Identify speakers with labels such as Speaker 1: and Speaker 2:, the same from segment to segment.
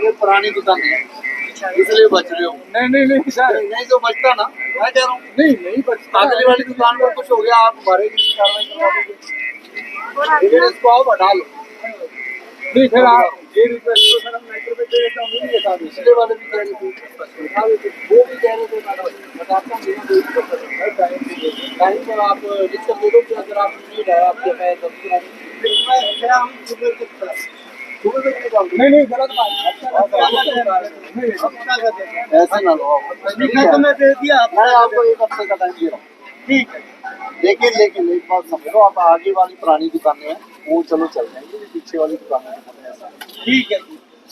Speaker 1: ये पुरानी दुकान है इसलिए बच रहे हो।
Speaker 2: नहीं सर,
Speaker 1: नहीं तो बचता ना, मैं कह रहा हूँ
Speaker 2: नहीं बचता।
Speaker 1: अगली वाली दुकान पर कुछ हो गया आप हमारे लिए कार्रवाई करवा दोगे, लेकिन इसको आप हटा लो।
Speaker 2: नहीं फिर आप ये रिक्वेस्ट तो सर हम नाइट्रो पे दे देता हूँ, नहीं बता दो।
Speaker 1: पिछले वाले भी कह रहे थे उठा देते, वो भी कह रहे थे मैं बताता हूँ टाइम पर आप डिस्कस दे दो कि अगर आप नीड है आपके पास तो
Speaker 2: नहीं गलत बात
Speaker 1: ऐसा ना लो।
Speaker 2: तो मैं दे दिया
Speaker 1: मैं आपको एक हफ्ते का टाइम दे रहा हूँ,
Speaker 2: ठीक है।
Speaker 1: लेकिन एक बात समझो, आप आगे वाली पुरानी दुकानें हैं वो चलो चल जाएंगे, पीछे वाली दुकानें ऐसा
Speaker 2: ठीक है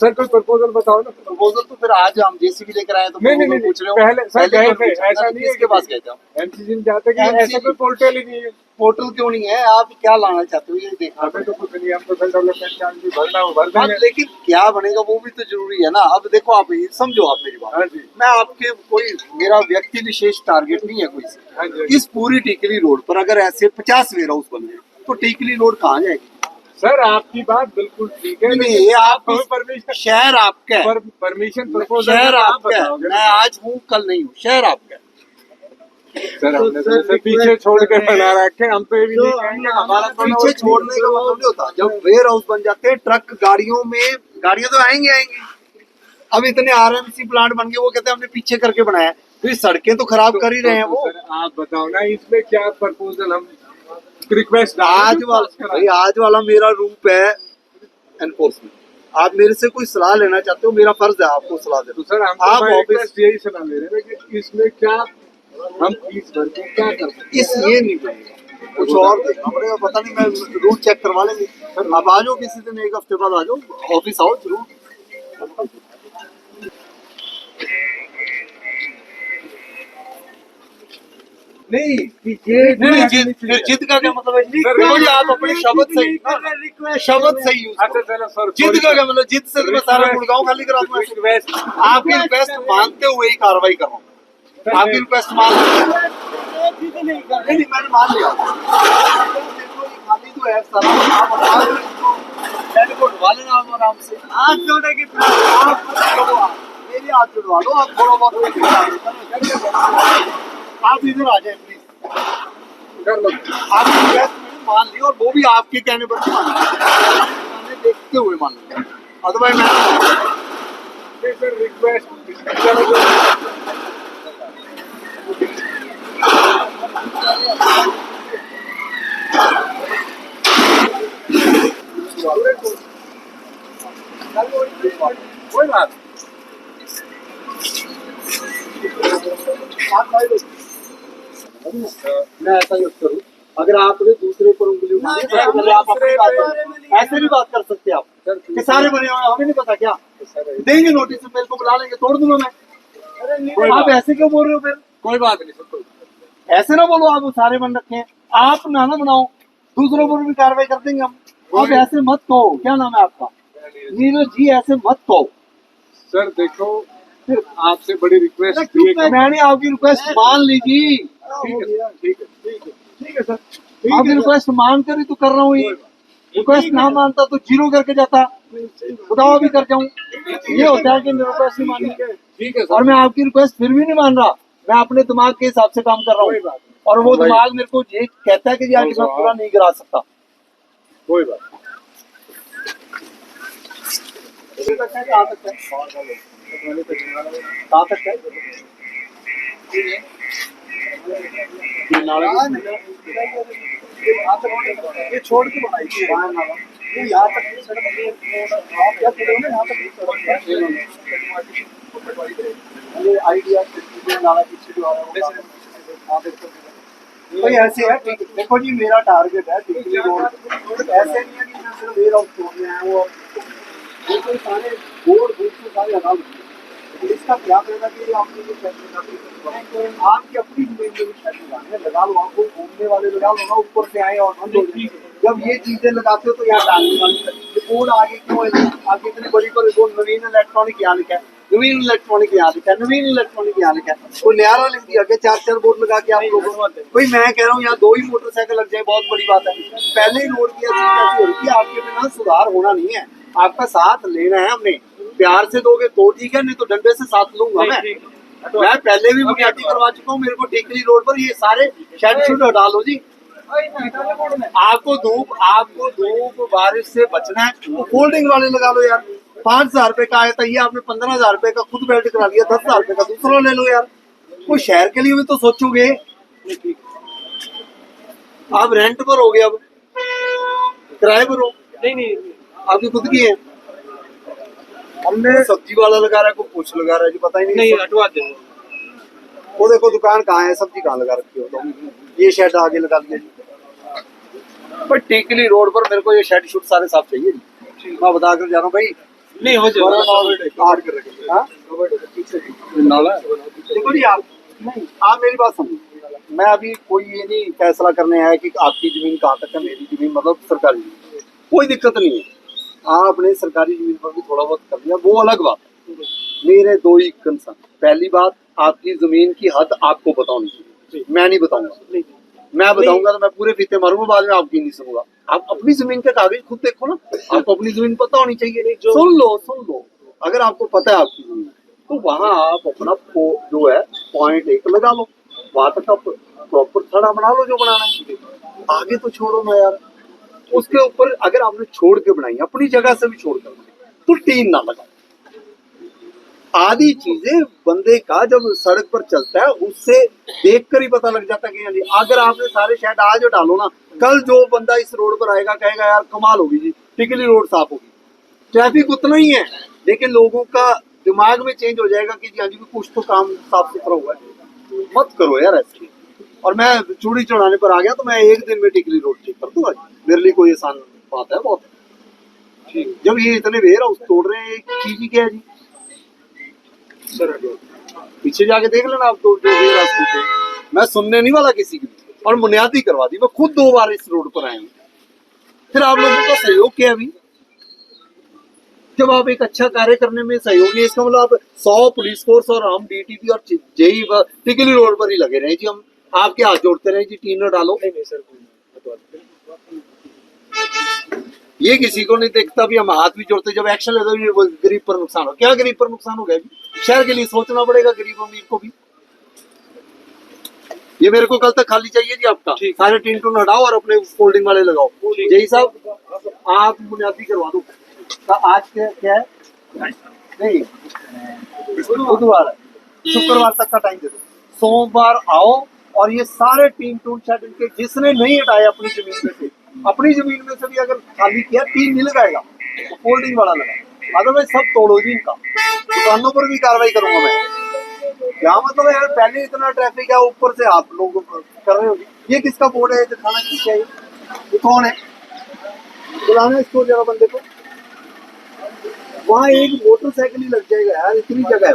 Speaker 2: सर, कोई प्रपोजल बताओ ना।
Speaker 1: प्रपोजल तो फिर आज हम जेसीबी लेकर आए तो
Speaker 2: नहीं
Speaker 1: पूछ रहे हो
Speaker 2: पहले सर गए थे, ऐसा नहीं है
Speaker 1: इसके पास गए थे हम
Speaker 2: एमसीजी में जाते कि ऐसा कोई पोर्टल ही नहीं है।
Speaker 1: पोर्टल क्यों नहीं है, आप क्या लाना चाहते हो ये देखना।
Speaker 2: हमें तो कुछ नहीं, हम तो डेवलपमेंट चार्ज भी भरना हो भर देंगे।
Speaker 1: लेकिन क्या बनेगा वो भी तो जरूरी है ना। अब देखो आप समझो, आप मेरी
Speaker 2: हाँ
Speaker 1: बात,
Speaker 2: जी।
Speaker 1: मैं आपके कोई मेरा व्यक्ति विशेष टारगेट नहीं है कोई
Speaker 2: हाँ
Speaker 1: से।
Speaker 2: जी।
Speaker 1: इस पूरी टीकली रोड पर अगर ऐसे 50 वेयर हाउस बन गए तो टीकली रोड कहाँ जाएगी।
Speaker 2: सर आपकी बात बिल्कुल ठीक है,
Speaker 1: नहीं ये आप
Speaker 2: परमिशन,
Speaker 1: शहर आपका है,
Speaker 2: परमिशन प्रपोजल
Speaker 1: शहर
Speaker 2: आप
Speaker 1: आपका है,
Speaker 2: बताओगे।
Speaker 1: मैं आज हूँ कल नहीं हूँ, शहर आपका है।
Speaker 2: सर हमने तो सर पीछे छोड़ के बना रखे, हम तो ये भी नहीं कहेंगे हमारा
Speaker 1: पीछे छोड़ने का मतलब नहीं होता। जब वेयर हाउस बन जाते हैं ट्रक गाड़ियों में, गाड़ियां तो आएंगी। अब इतने आरएमसी प्लांट बन गए, वो कहते हैं हमने पीछे करके बनाया, तो ये सड़कें तो खराब कर ही रहे हैं वो।
Speaker 2: सर आप बताओ ना इसमें क्या प्रपोजल, हम रिक्वेस्ट
Speaker 1: आज वाला मेरा रूप है एनफोर्समेंट। आप मेरे से कोई सलाह लेना चाहते हो, मेरा फर्ज है आपको सलाह देना।
Speaker 2: तो सर हम
Speaker 1: आप
Speaker 2: ऑफिस यही सलाह ले रहे हैं कि इसमें क्या हम फीस भर के क्या कर सकते हैं।
Speaker 1: इस ये नहीं बनेगा, कुछ और देखना पड़ेगा। पता नहीं, मैं रूट चेक करवा लेंगे। आप आ जाओ किसी दिन, एक हफ्ते बाद आ जाओ, ऑफिस आओ जरूर। नहीं ये फिर जिद का क्या मतलब है? देखो जी, आप अपने शब्द सही यूज
Speaker 2: अच्छा चलो सर,
Speaker 1: जिद का क्या मतलब? जिद से तो मैं सारा गुड़गांव खाली करा दूंगा। आपकी रिक्वेस्ट मानते हुए ही कार्रवाई कर रहा हूँ। आपकी रिक्वेस्ट मान नहीं, मैंने मान लिया। खाली तो है सारा, आप उठवा लेना आप आराम से। हाथ जोड़े की मेरी हाथ जुड़वा लो आप, थोड़ा बहुत आप इधर आ जाए प्लीज,
Speaker 2: कर लो।
Speaker 1: आपकी रिक्वेस्ट मैंने मान ली, और वो भी आपके कहने पर मान लिया, देखते हुए मान लिया। अदरवाइज मैं
Speaker 2: सर रिक्वेस्ट कोई बात
Speaker 1: मैं ऐसा यूज करूँ, अगर आपने दूसरे पर उंगली उठाई तो पहले आप अपनी बात करें। ऐसे भी बात कर सकते हैं आप कि सारे बने हुए हैं, हमें नहीं पता क्या देंगे नोटिस, मेरे को बुला लेंगे, तोड़ दूंगा मैं। आप ऐसे क्यों बोल रहे हो? फिर
Speaker 2: कोई बात नहीं सर,
Speaker 1: ऐसे ना बोलो, आप सारे बन रखे हैं, आप ना बनाओ, दूसरों पर भी कार्रवाई कर देंगे हम। आप ऐसे मत कहो। क्या नाम है आपका? नीरज जी, ऐसे मत कहो
Speaker 2: सर। देखो फिर आपसे बड़ी रिक्वेस्ट,
Speaker 1: मैंने आपकी रिक्वेस्ट मान लीजिए।
Speaker 2: ठीक है सर,
Speaker 1: आपकी रिक्वेस्ट मान कर ही तो कर रहा हूँ। ये रिक्वेस्ट ना मानता तो जीरो करके जाता, खुदा भी कर जाऊँ। ये होता है कि रिक्वेस्ट नहीं मानी।
Speaker 2: ठीक है सर,
Speaker 1: और मैं आपकी रिक्वेस्ट फिर भी नहीं मान रहा, मैं अपने दिमाग के हिसाब से काम कर रहा हूँ, और वो दिमाग मेरे को ये कहता है कि यार मैं पूरा नहीं करा सकता।
Speaker 2: कोई बात
Speaker 1: ये छोड़ के बनाई थी यहाँ तक आइडिया नाला भाई ऐसे है। देखो जी, मेरा टारगेट है टिकली रोड, ऐसे नहीं है कि मैं सिर्फ वेयर हाउस छोड़ने आया हूँ। बिल्कुल सारे बोर्ड से सारे हटा दूँ। इसका क्या फायदा कि आपने जो फैसले आपकी अपनी फैसले लगा लो, आपको घूमने वाले लगा लो ना, ऊपर से आए और बंद हो जाए। जब ये चीजें लगाते हो तो यहाँ डालने वाली बोर्ड आगे क्यों है? आगे इतनी बड़ी पर नवीन इलेक्ट्रॉनिक यहाँ लिखा है, नवीन इलेक्ट्रॉनिक यहाँ लिखा है, नवीन इलेक्ट्रॉनिक यहाँ लिखा है, कोई नया लिख दिया आगे 4-4 बोर्ड लगा के आप लोगों भाई मैं कह रहा हूँ यहाँ 2 ही मोटरसाइकिल लग जाए बहुत बड़ी बात है। पहले ही रोड की ऐसी कैसी हो रही है, आपके बिना सुधार होना नहीं है, आपका साथ लेना है हमने। प्यार से दोगे तो ठीक है, नहीं तो डंडे से साथ लूंगा मैं पहले भी बुनियादी करवा चुका हूँ। मेरे को टिकली रोड पर ये सारे शेड शुड हटा लो जी। आपको धूप बारिश से बचना है, वो फोल्डिंग वाले लगा लो यार। 5,000 रुपए का आया था ये, आपने 15,000 रुपए का खुद बेल्ट करा लिया, 10,000 रुपए का दूसरा ले लो यार। वो शहर के लिए भी तो सोचोगे। आप रेंट पर हो गए, अब किराए पर हो, नहीं आपकी खुद की है। हमने सब्जी वाला लगा रहा है, कोई कुछ लगा रहा है जी, पता ही नहीं हटवा दे। वो देखो दुकान कहाँ है, सब्जी कहाँ लगा रखी हो, तो ये शेड आगे लगा दिया जी। पर टिकली रोड पर मेरे को ये शेड शूट सारे साफ चाहिए, मैं बता कर जा रहा हूँ भाई। नहीं हो जाएगा। देखो जी आप मेरी बात समझो, मैं अभी कोई ये नहीं फैसला करने आया कि आपकी जमीन कहाँ तक है, मेरी जमीन मतलब सरकारी जमीन, कोई दिक्कत नहीं है। आपने सरकारी जमीन पर भी थोड़ा बहुत कर दिया, वो अलग बात है। मेरे दो ही कंसर्न, पहली बात आपकी जमीन की हद आपको बतानी चाहिए, मैं नहीं बताऊंगा। मैं बताऊंगा तो मैं पूरे फीते मारूंगा, बाद में आपकी नहीं सुनूंगा। आप अपनी जमीन के कागज खुद देखो ना, आपको अपनी जमीन पता होनी चाहिए। सुन लो, अगर आपको पता है आपकी जमीन, तो वहां आप अपना जो है पॉइंट 1 लगा लो, वहां तक आप प्रॉपर थड़ा बना लो जो बनाना है, आगे तो छोड़ो ना यार। उसके ऊपर अगर आपने छोड़ के बनाई, अपनी जगह से भी छोड़ कर तो टीन ना लगाओ। आदि चीजें बंदे का जब सड़क पर चलता है उससे देख कर ही पता लग जाता है कि अगर आपने सारे शेड आज डालो ना, कल जो बंदा इस रोड पर आएगा कहेगा यार कमाल होगी जी, टिकली रोड साफ होगी। ट्रैफिक उतना ही है, लेकिन लोगों का दिमाग में चेंज हो जाएगा कि जी हाँ जी कुछ तो काम साफ सुथरा हुआ है। मत करो यार ऐसे। और मैं चूड़ी चढ़ाने पर आ गया तो मैं एक दिन में टिकली रोड ठीक कर दूंगा, मेरे लिए कोई आसान बात है बहुत। ठीक, जब ये इतने वेयर हाउस तोड़ रहे हैं, चीज ही क्या है जी। पीछे जाके देख लेना आप, तो जो वेयर हाउस टूटे, मैं सुनने नहीं वाला किसी की, और बुनियादी करवा दी। मैं खुद 2 बार इस रोड पर आया हूँ। फिर आप लोगों का सहयोग क्या अभी, जब आप एक अच्छा कार्य करने में सहयोग नहीं, इसका मतलब आप 100 पुलिस फोर्स और हम डीटीपी और जेई टिकली रोड पर ही लगे रहे जी, हम आपके हाथ जोड़ते रहे जी टीन डालो। नहीं सर, ये किसी को नहीं देखता भी, हम हाथ भी जोड़ते, जब एक्शन लेते हैं गरीब पर नुकसान हो। क्या गरीब पर नुकसान हो गया? शहर के लिए सोचना पड़ेगा, गरीब अमीर को भी। ये मेरे को कल तक खाली चाहिए जी आपका, सारे टीन टून हटाओ और अपने फोल्डिंग वाले लगाओ। जय साहब आप बुनियादी करवा दो। आज क्या है? नहीं, बुधवार है, शुक्रवार तक का टाइम दे दो। सोमवार आओ और ये सारे टीन टून शेड इनके जिसने नहीं हटाए अपनी जमीन में से, अपनी जमीन में से भी अगर खाली किया, टीन नहीं लगाएगा तो फोल्डिंग वाला लगा, अदरवाइज सब तोड़ो जी इनका। दुकानों पर भी कार्रवाई करूंगा मैं। क्या मतलब यार, पहले इतना ट्रैफिक है, ऊपर से आप लोग कर रहे हो। ये किसका बोर्ड है, दिखाना चाहिए। ये कौन है? बुलाना इसको जरा बंदे को। वहाँ एक मोटरसाइकिल ही लग जाएगा यार, इतनी जगह है।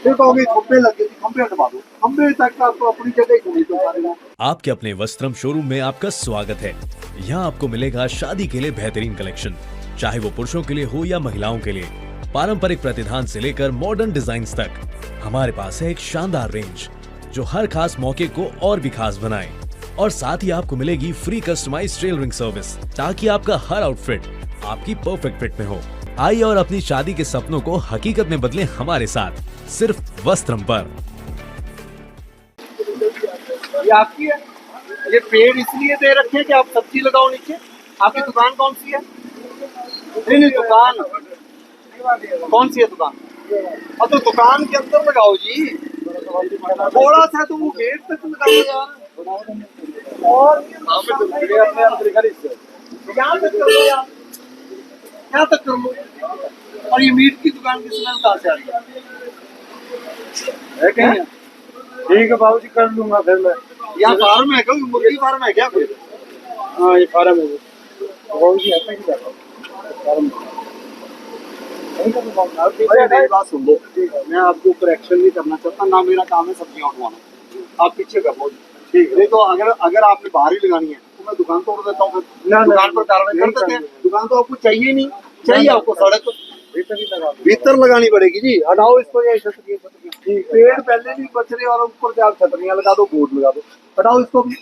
Speaker 1: फिर कहोगे खंबे लग गए, खंबे हटवा दो, खंबे तक आपको अपनी जगह ही नहीं तो।
Speaker 3: आपके अपने वस्त्रम शोरूम में आपका स्वागत है। यहाँ आपको मिलेगा शादी के लिए बेहतरीन कलेक्शन, चाहे वो पुरुषों के लिए हो या महिलाओं के लिए। पारंपरिक प्रतिधान से लेकर मॉडर्न डिजाइन्स तक हमारे पास है एक शानदार रेंज जो हर खास मौके को और भी खास बनाए। और साथ ही आपको मिलेगी फ्री कस्टमाइज्ड टेलरिंग सर्विस, ताकि आपका हर आउटफिट आपकी परफेक्ट फिट में हो। आइए और अपनी शादी के सपनों को हकीकत में बदलें हमारे साथ, सिर्फ वस्त्रम पर।
Speaker 1: ये आपकी है, ये पेड़ इसलिए दे रखे हैं कि आप सब्जी लगाओ नीचे। आपकी दुकान कौन सी है? नहीं, दुकान कौन सी है दुकान? अब तो दुकान के अंदर लगाओ जी, थोड़ा सा तो वो गेट तक लगाओ यार। और यहाँ तक कर लो यार, यहाँ तक कर लो। और ये मीट की दुकान की स्मेल कहाँ से आ रही है? ठीक है बाबू जी, कर लूंगा फिर मैं। यहाँ फार्म है क्या? मुर्गी फार्म है क्या कोई? हाँ ये फार्म है बाबू जी, ऐसा ही फार्म। मेरी बात सुन लो, मैं आपके ऊपर एक्शन नहीं करना चाहता, ना मेरा काम है सब्जियां उठवाना। आप पीछे कर लो, ठीक है? नहीं तो अगर आपने बाहर ही लगानी है तो मैं दुकान तोड़ देता हूँ, दुकान पर कार्रवाई कर देते हैं। दुकान तो आपको चाहिए नहीं, चाहिए आपको सड़क भीतर लगानी पड़ेगी जी। हटाओ इसको, या पेड़ पहले नहीं बच रहे और ऊपर से आप छतरियां लगा दो, बोर्ड लगा दो, हटाओ इसको भी।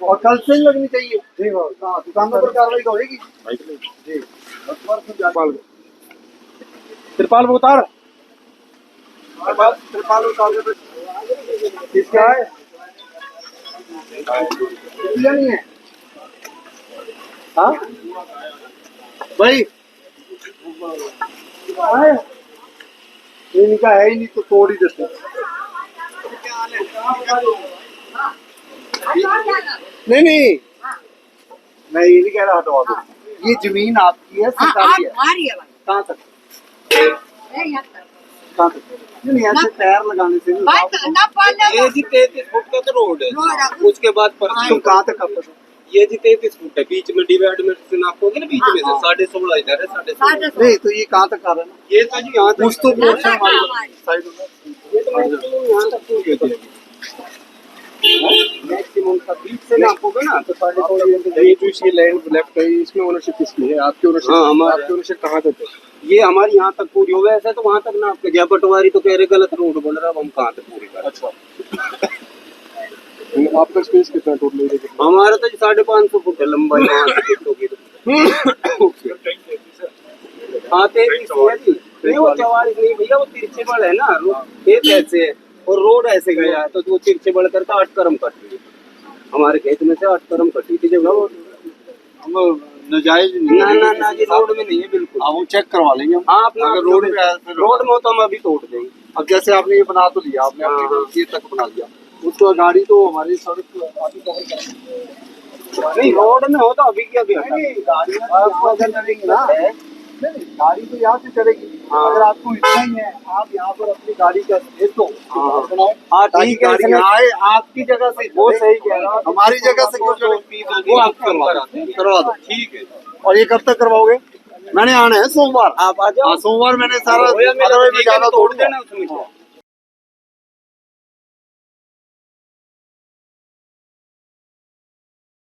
Speaker 1: और कल से ही लगनी चाहिए, ठीक है? दुकानों पर कार्रवाई होगी। तिरपाल वो उतार, तिरपाल उतार दे। किसका है? किसका नहीं है? हाँ भाई इनका है ही नहीं तो तोड़ ही देते। नहीं नहीं मैं ये नहीं कह रहा हटवा दो, ये जमीन आपकी है, सरकारी है। कहाँ तक? कहाँ तक? नहीं ऐसे पैर लगाने से नहीं।
Speaker 2: ये जी 33 फुट का तो रोड है, उसके बाद
Speaker 1: तुम कहाँ तक आपका?
Speaker 2: ये जी 33 फुट है, बीच में डिवाइड में से नापोगे ना, बीच में से 16.5 इधर है, 16.5।
Speaker 1: नहीं तो ये कहाँ तक आ रहा है ना?
Speaker 2: ये तो जी यहाँ
Speaker 1: कुछ तो पोर्शन हमारी साइड में,
Speaker 2: ये तो मैक्सिमम यहाँ तक पूरी होती है, मैक्सिमम का बीच से नापोगे ना तो 16.5।
Speaker 4: ये जो ये लैंड लेफ्ट है, इसमें ओनरशिप किसकी है? आपकी ओनरशिप?
Speaker 2: हाँ, हमारी।
Speaker 4: आपकी ओनरशिप कहाँ तक है?
Speaker 2: ये हमारी यहाँ तक पूरी हो गया, ऐसा तो वहाँ तक ना आपके जय पटवारी तो कह रहे गलत रोड बन रहा है, अब हम कहाँ तक पूरी करें?
Speaker 4: अच्छा, आपका स्पेस कितना टोटल एरिया कितना?
Speaker 2: हमारा तो 550 फुट है लंबाई वहाँ से देखोगे तो। हाँ 33 है जी, नहीं वो 44 नहीं भैया, वो तिरछे बल है ना, खेत ऐसे है और रोड ऐसे गया है, तो वो तिरछे बल करता 8 करम कटी, हमारे खेत में से 8 करम कटी थी जगह वो।
Speaker 1: हम नजायज
Speaker 2: ना ना ना जी, रोड में नहीं है बिल्कुल।
Speaker 1: आप वो चेक करवा लेंगे हम।
Speaker 2: हाँ अपना
Speaker 1: अगर रोड पे है फिर
Speaker 2: रोड में हो तो हम अभी तोड़ देंगे।
Speaker 1: अब जैसे आपने ये बना तो लिया, आपने
Speaker 2: हाँ।
Speaker 1: अपनी ये तक बना लिया, उसको गाड़ी तो हमारी सड़क आगे कवर कर।
Speaker 2: नहीं रोड में हो तो अभी क्या भी
Speaker 1: नहीं, गाड़ी आपको अगर चलेगी ना, नहीं, गाड़ी तो यहाँ से चलेगी।
Speaker 2: हाँ।
Speaker 1: अगर आपको इतना ही है, आप यहाँ पर अपनी गाड़ी का स्पेस दो,
Speaker 2: हाँ।
Speaker 1: बनाओ,
Speaker 2: हाँ,
Speaker 1: ताकि
Speaker 2: ठीक है,
Speaker 1: गाड़ी
Speaker 2: इसमें-
Speaker 1: आए आपकी जगह से।
Speaker 2: वो सही कह रहा है।
Speaker 1: हमारी जगह से क्यों चलेगी?
Speaker 2: वो आप करवा
Speaker 1: दो।
Speaker 2: ठीक है,
Speaker 1: और ये कब तक करवाओगे? मैंने आना है सोमवार।
Speaker 2: आप आ जाओ।
Speaker 1: हाँ, सोमवार मैंने सारा
Speaker 2: हो या मेरा
Speaker 1: अदरवाइज
Speaker 2: ठीक है,
Speaker 1: ज्यादा
Speaker 2: तोड़
Speaker 1: तोड़ दिया।
Speaker 2: देना उसमें।